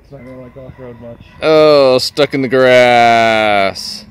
It's not gonna like off-road much. Oh, stuck in the grass.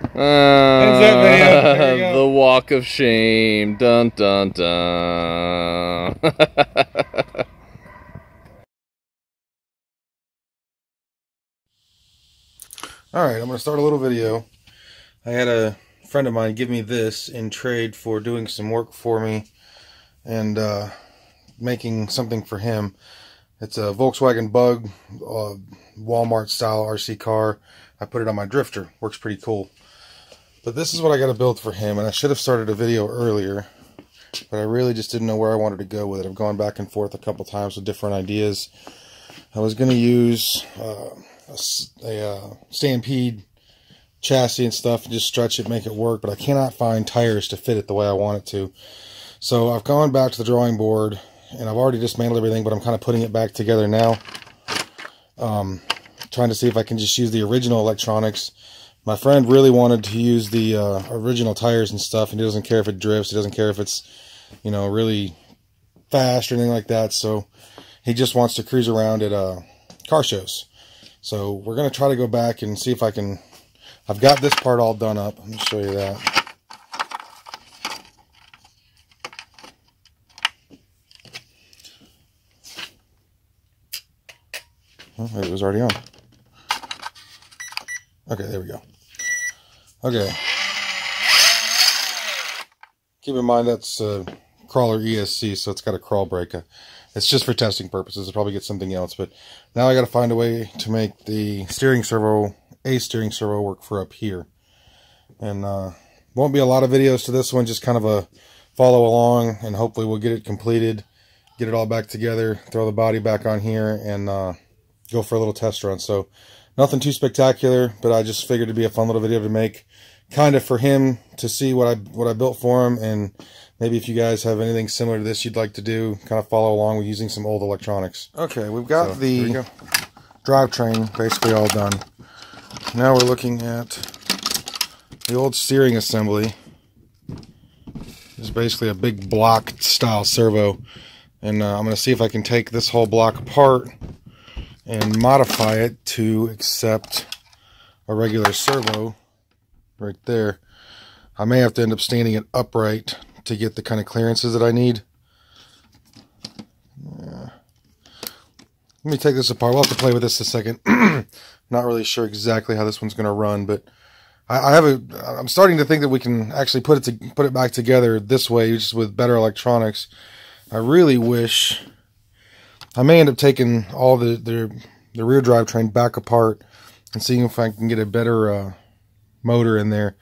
Ends that video. There you go. The walk of shame. Dun dun dun. Alright, I'm going to start a little video. I had a friend of mine give me this in trade for doing some work for me and making something for him. It's a Volkswagen Bug, Walmart style RC car. I put it on my drifter. Works pretty cool. But this is what I got to build for him, and I should have started a video earlier, but I really just didn't know where I wanted to go with it. I've gone back and forth a couple times with different ideas. I was going to use a Stampede chassis and stuff and just stretch it, make it work, but I cannot find tires to fit it the way I want it to. So I've gone back to the drawing board, and I've already dismantled everything, but I'm kind of putting it back together now. Trying to see if I can just use the original electronics. My friend really wanted to use the original tires and stuff, and he doesn't care if it drifts, he doesn't care if it's, you know, really fast or anything like that, so he just wants to cruise around at car shows. So we're going to try to go back and see if I can. I've got this part all done up. Let me show you that. Oh, it was already on. Okay, there we go. Okay. Keep in mind that's crawler ESC, so it's got a crawl brake. It's just for testing purposes. I'll probably get something else, but now I got to find a way to make the steering servo, work for up here. And won't be a lot of videos to this one, just kind of a follow along, and hopefully we'll get it completed, get it all back together, throw the body back on here, and go for a little test run. So nothing too spectacular, but I just figured it'd be a fun little video to make, kind of for him to see what I built for him, and maybe if you guys have anything similar to this you'd like to do, kind of follow along with using some old electronics. Okay, we've got the drivetrain basically all done. Now we're looking at the old steering assembly. It's basically a big block style servo, and I'm going to see if I can take this whole block apart and modify it to accept a regular servo right there. I may have to end up standing it upright to get the kind of clearances that I need. Yeah. Let me take this apart. We'll have to play with this a second. Not really sure exactly how this one's going to run, but I'm starting to think that we can actually put it back together this way, just with better electronics. I really wish. I may end up taking all the rear drivetrain back apart and seeing if I can get a better motor in there.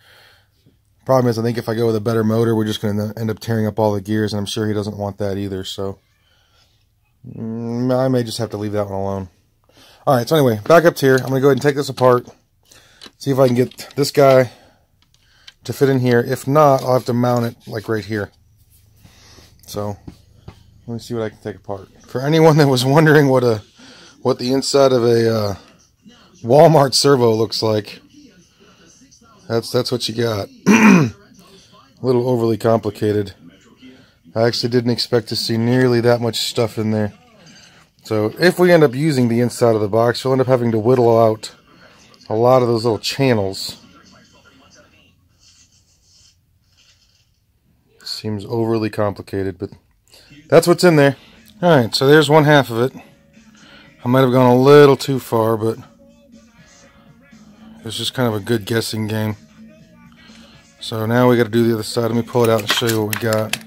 Problem is, I think if I go with a better motor, we're just going to end up tearing up all the gears, and I'm sure he doesn't want that either, so I may just have to leave that one alone. Alright, so anyway, back up to here. I'm going to go ahead and take this apart, see if I can get this guy to fit in here. If not, I'll have to mount it like right here. So let me see what I can take apart. For anyone that was wondering what the inside of a Walmart servo looks like, that's what you got. A little overly complicated. I actually didn't expect to see nearly that much stuff in there. So if we end up using the inside of the box, we'll end up having to whittle out a lot of those little channels. Seems overly complicated, but that's what's in there. Alright, so there's one half of it. I might have gone a little too far, but it's just kind of a good guessing game. So now we got to do the other side. Let me pull it out and show you what we got.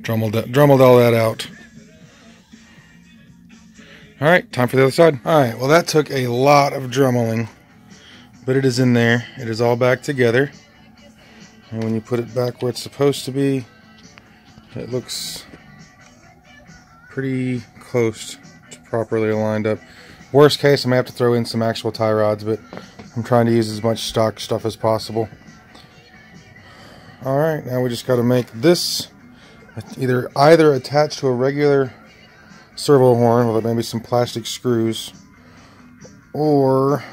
Drummeled all that out. Alright, time for the other side. Alright, well that took a lot of drummeling, but it is in there. It is all back together. And when you put it back where it's supposed to be, it looks pretty close to properly aligned up. Worst case, I may have to throw in some actual tie rods, but I'm trying to use as much stock stuff as possible. Alright, now we just got to make this either attached to a regular servo horn with maybe some plastic screws, or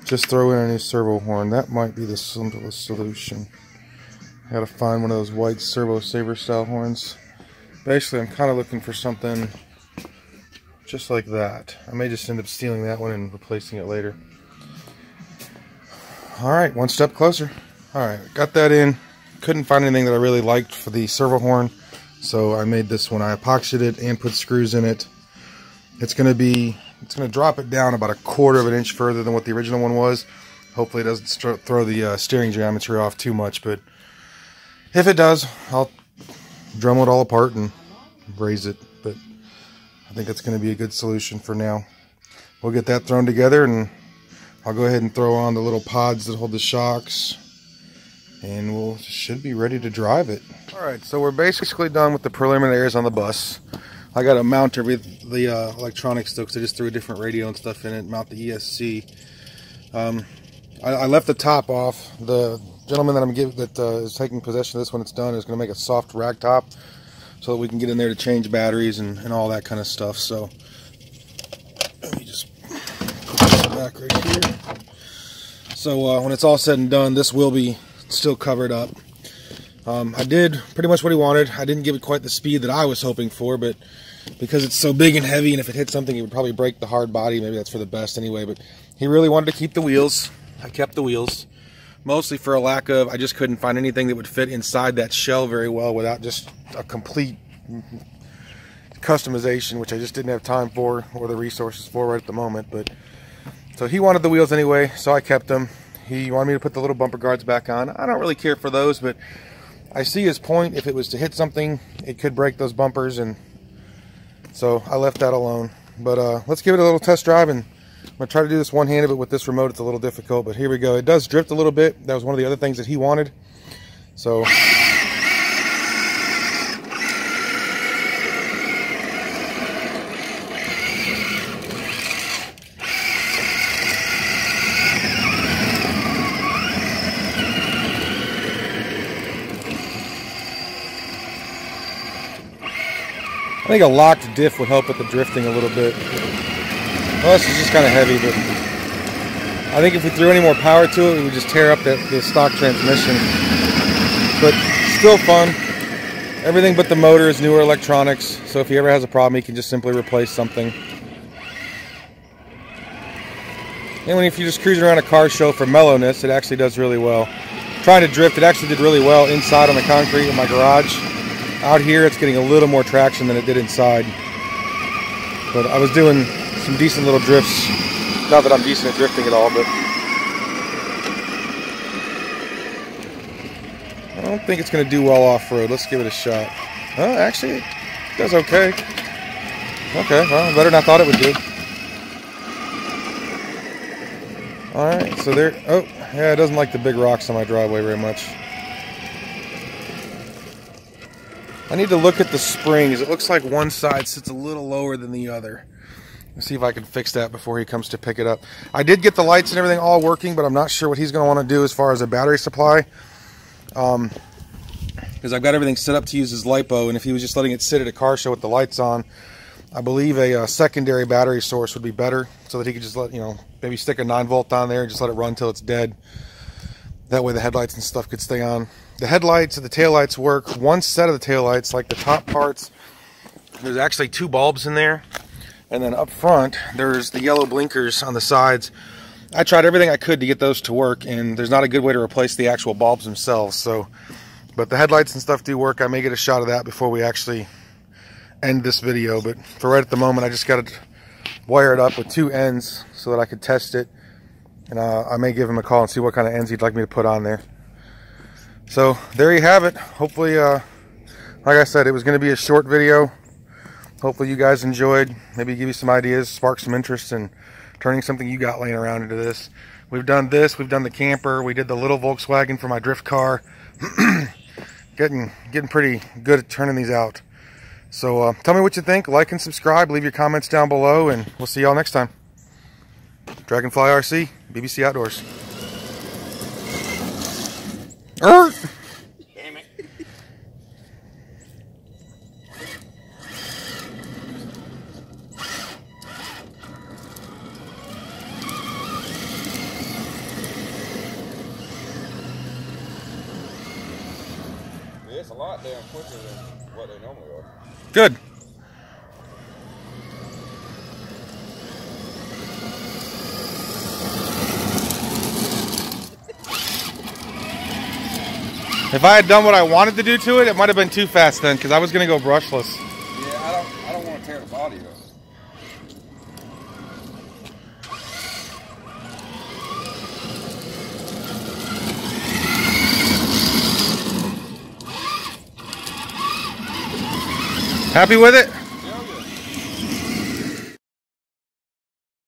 just throw in a new servo horn. That might be the simplest solution. Gotta find one of those white servo saver style horns. Basically, I'm kind of looking for something just like that. I may just end up stealing that one and replacing it later. Alright, one step closer. Alright, got that in. Couldn't find anything that I really liked for the servo horn, so I made this one. I epoxied it and put screws in it. It's gonna drop it down about 1/4 of an inch further than what the original one was. Hopefully it doesn't throw the steering geometry off too much, but if it does, I'll Dremel it all apart and raise it. But I think that's going to be a good solution for now. We'll get that thrown together, and I'll go ahead and throw on the little pods that hold the shocks, and we'll should be ready to drive it. Alright, so we're basically done with the preliminaries on the bus. I got to mount the electronics still, because I just threw a different radio and stuff in it, mount the ESC. I left the top off. The gentleman that is taking possession of this when it's done is going to make a soft rag top so that we can get in there to change batteries and all that kind of stuff. So let me just put this back right here. So when it's all said and done, this will be still covered up. I did pretty much what he wanted. I didn't give it quite the speed that I was hoping for, but because it's so big and heavy, and if it hit something, it would probably break the hard body. Maybe that's for the best anyway, but he really wanted to keep the wheels. I kept the wheels, mostly for a lack of, I just couldn't find anything that would fit inside that shell very well without just a complete customization, which I just didn't have time for or the resources for right at the moment. But so he wanted the wheels anyway, so I kept them. He wanted me to put the little bumper guards back on. I don't really care for those, but I see his point. If it was to hit something, it could break those bumpers, and so I left that alone. But let's give it a little test drive, and I'm going to try to do this one-handed, but with this remote it's a little difficult. But here we go. It does drift a little bit. That was one of the other things that he wanted. So I think a locked diff would help with the drifting a little bit. Well, this is just kind of heavy, but I think if we threw any more power to it, we would just tear up the stock transmission. But still fun. Everything but the motor is newer electronics, so if he ever has a problem, he can just simply replace something. And if you're just cruising around a car show for mellowness, it actually does really well. Trying to drift, it actually did really well inside on the concrete in my garage. Out here, it's getting a little more traction than it did inside. But I was doing some decent little drifts. Not that I'm decent at drifting at all, but I don't think it's going to do well off-road. Let's give it a shot. Actually, it does okay. Okay, well, better than I thought it would do. Alright, so there... Oh, yeah, it doesn't like the big rocks on my driveway very much. I need to look at the springs. It looks like one side sits a little lower than the other. Let's see if I can fix that before he comes to pick it up. I did get the lights and everything all working, but I'm not sure what he's going to want to do as far as a battery supply. Because I've got everything set up to use as LiPo, and if he was just letting it sit at a car show with the lights on, I believe a secondary battery source would be better, so that he could just let, maybe stick a 9-volt on there and just let it run till it's dead. That way the headlights and stuff could stay on. The headlights and the taillights work. One set of the taillights, like the top parts, there's actually 2 bulbs in there. And then up front, there's the yellow blinkers on the sides. I tried everything I could to get those to work, and there's not a good way to replace the actual bulbs themselves. So, but the headlights and stuff do work. I may get a shot of that before we actually end this video. But for right at the moment, I just got to wire it up with 2 ends so that I could test it. And I may give him a call and see what kind of ends he'd like me to put on there. So there you have it. Hopefully, like I said, it was going to be a short video. Hopefully you guys enjoyed. Maybe give you some ideas, spark some interest in turning something you got laying around into this. We've done this. We've done the camper. We did the little Volkswagen for my drift car. Getting pretty good at turning these out. So tell me what you think. Like and subscribe. Leave your comments down below, and we'll see y'all next time. Dragonfly RC, BBC Outdoors. Damn it. it's a lot damn quicker than what they normally are. Good. If I had done what I wanted to do to it, it might have been too fast then, because I was going to go brushless. Yeah, I don't want to tear the body up. Happy with it?